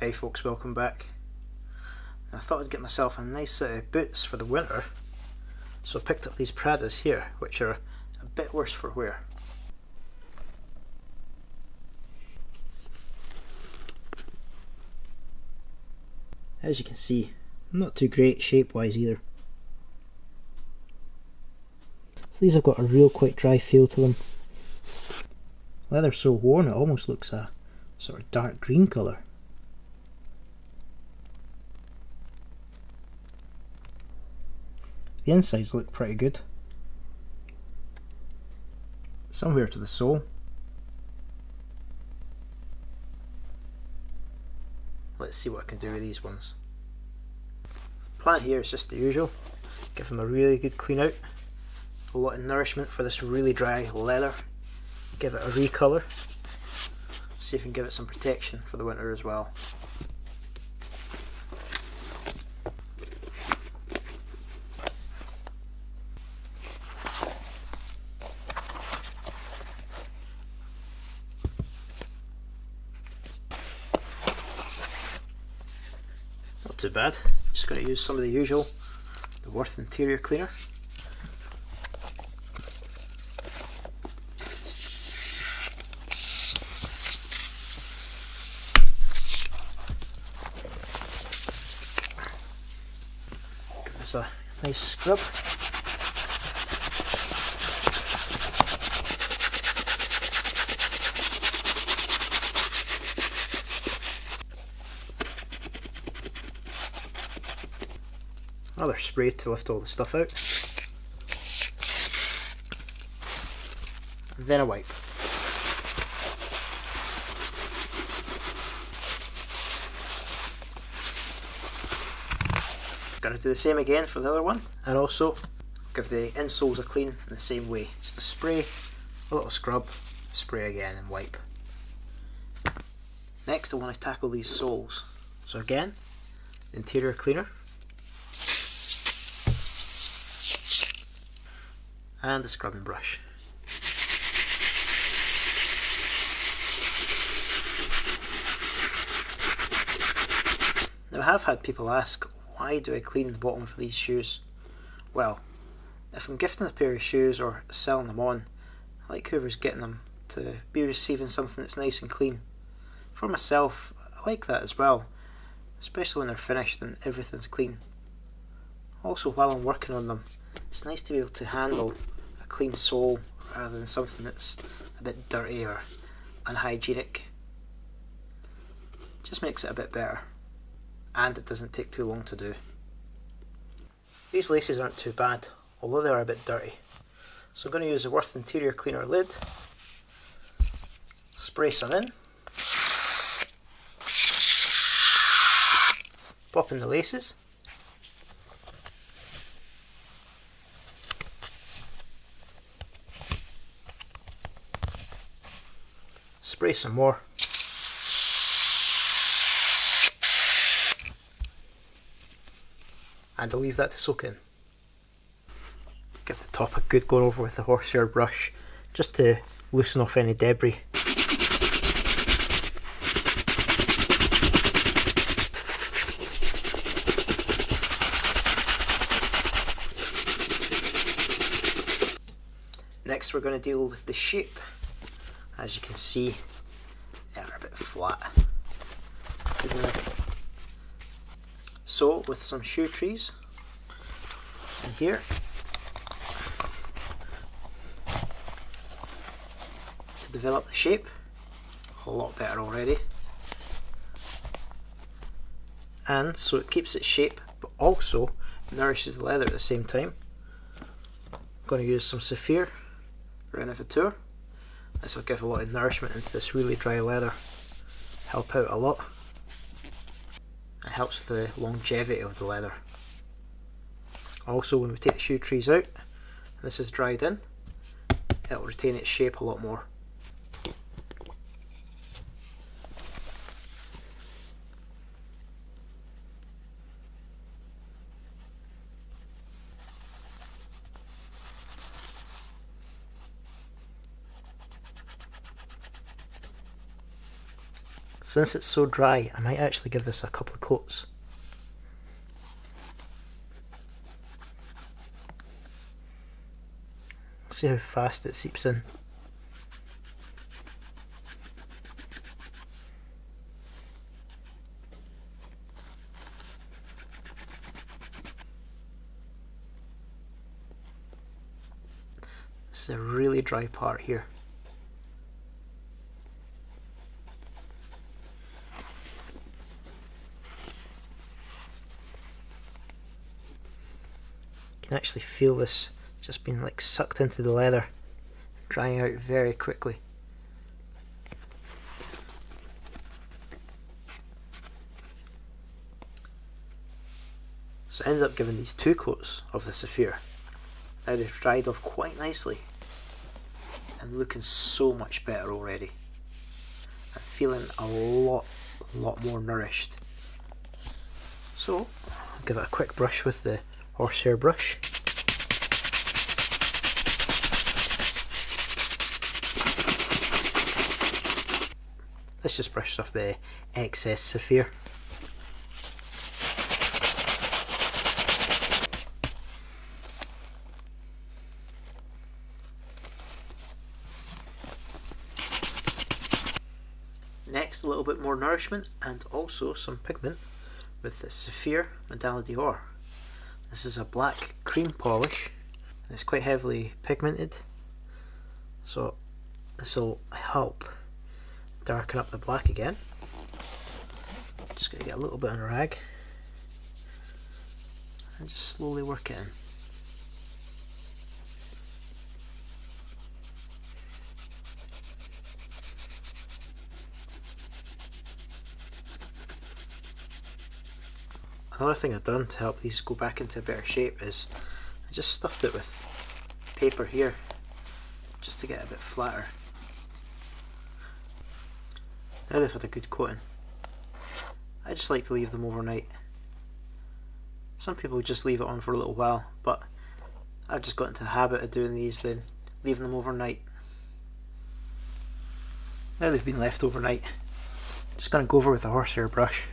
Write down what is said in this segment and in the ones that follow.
Hey folks, welcome back. I thought I'd get myself a nice set of boots for the winter, so I picked up these Pradas here, which are a bit worse for wear. As you can see, not too great shape wise either. So these have got a real quite dry feel to them. Leather's so worn it almost looks a sort of dark green colour. The insides look pretty good. Somewhere to the sole. Let's see what I can do with these ones. Plan here is just the usual. Give them a really good clean out. A lot of nourishment for this really dry leather. Give it a recolour. See if we can give it some protection for the winter as well. Not too bad. Just going to use some of the usual, the Worth interior cleaner. Give this a nice scrub. Another spray to lift all the stuff out, and then a wipe. Gonna do the same again for the other one, and also give the insoles a clean in the same way. Just a spray, a little scrub, spray again and wipe. Next I want to tackle these soles. So again, the interior cleaner. And the scrubbing brush. Now I have had people ask, why do I clean the bottom of these shoes? Well, if I'm gifting a pair of shoes or selling them on, I like whoever's getting them to be receiving something that's nice and clean. For myself, I like that as well, especially when they're finished and everything's clean. Also, while I'm working on them, it's nice to be able to handle a clean sole rather than something that's a bit dirty or unhygienic. It just makes it a bit better, and it doesn't take too long to do. These laces aren't too bad, although they are a bit dirty. So I'm going to use the Worth interior cleaner lid, spray some in, pop in the laces, spray some more, and I'll leave that to soak in. Give the top a good going over with the horsehair brush just to loosen off any debris. Next we're going to deal with the shape. As you can see, they're a bit flat. So with some shoe trees in here, to develop the shape, a lot better already. And so it keeps its shape but also nourishes the leather at the same time. I'm going to use some Saphir Renovateur. This will give a lot of nourishment into this really dry leather, help out a lot. It helps with the longevity of the leather. Also, when we take the shoe trees out, and this is dried in, it will retain its shape a lot more. Since it's so dry, I might actually give this a couple of coats. See how fast it seeps in. This is a really dry part here. You can actually feel this just being like sucked into the leather, drying out very quickly. So I ended up giving these 2 coats of the Saphir. Now they've dried off quite nicely and looking so much better already. I'm feeling a lot more nourished. So I'll give it a quick brush with the horsehair brush. This just brushes off the excess Saphir. Next, a little bit more nourishment and also some pigment with the Saphir Medalla d'Or. This is a black cream polish. It's quite heavily pigmented, so this will help darken up the black again. Just going to get a little bit on a rag and just slowly work it in. Another thing I've done to help these go back into a better shape is I just stuffed it with paper here just to get a bit flatter. Now they've had a good coating, I just like to leave them overnight. Some people just leave it on for a little while, but I've just got into the habit of doing these, then leaving them overnight. Now they've been left overnight, just going to go over with a horsehair brush.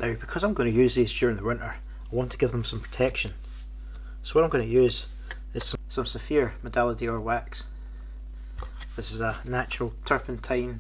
Now, because I'm going to use these during the winter, I want to give them some protection. So what I'm going to use is some Saphir Medalla d'Or wax. This is a natural turpentine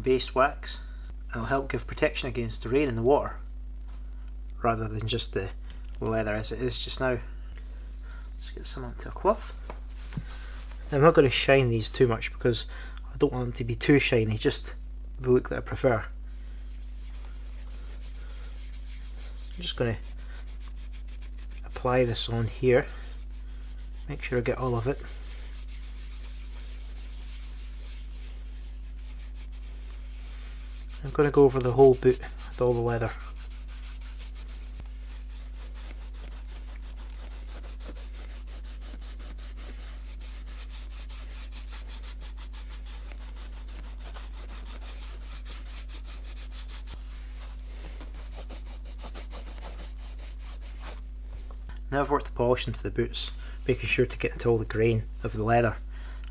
based wax. It'll help give protection against the rain and the water, rather than just the leather as it is just now. Let's get some onto a cloth. Now, I'm not going to shine these too much because I don't want them to be too shiny, just the look that I prefer. I'm just going to apply this on here, make sure I get all of it. I'm going to go over the whole boot with all the leather. Now I've worked the polish into the boots, making sure to get into all the grain of the leather.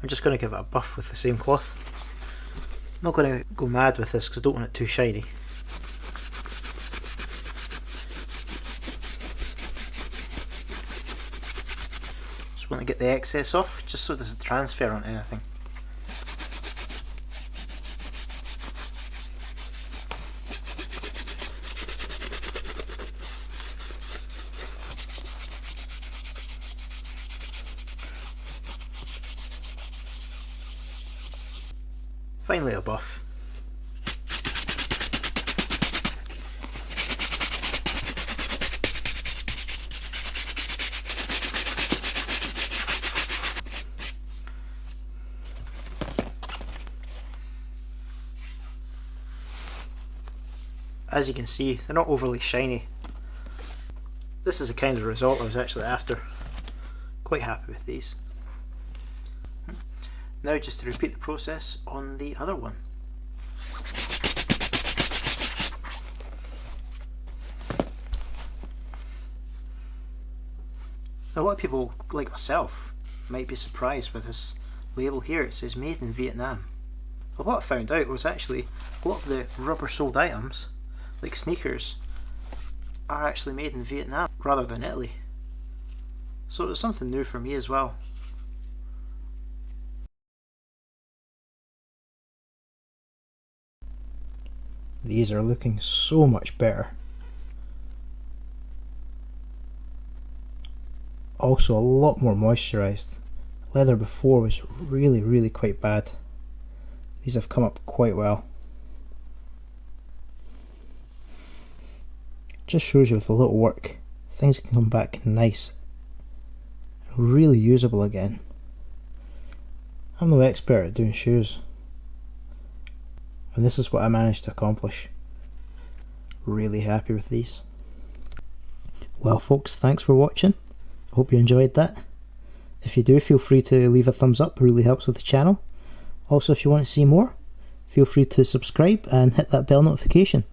I'm just going to give it a buff with the same cloth. I'm not going to go mad with this because I don't want it too shiny. Just want to get the excess off, just so it doesn't transfer onto anything. Finally a buff. As you can see, they're not overly shiny. This is the kind of result I was actually after. Quite happy with these. Now just to repeat the process on the other one. Now, a lot of people, like myself, might be surprised with this label here. It says made in Vietnam. Well, what I found out was actually a lot of the rubber soled items, like sneakers, are actually made in Vietnam rather than Italy. So it was something new for me as well. These are looking so much better. Also a lot more moisturised. Leather before was really quite bad. These have come up quite well. Just shows you with a little work, things can come back nice, really usable again. I'm no expert at doing shoes, and this is what I managed to accomplish. Really happy with these. Well folks, thanks for watching. I hope you enjoyed that. If you do, feel free to leave a thumbs up, it really helps with the channel. Also, if you want to see more, feel free to subscribe and hit that bell notification.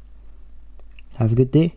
Have a good day.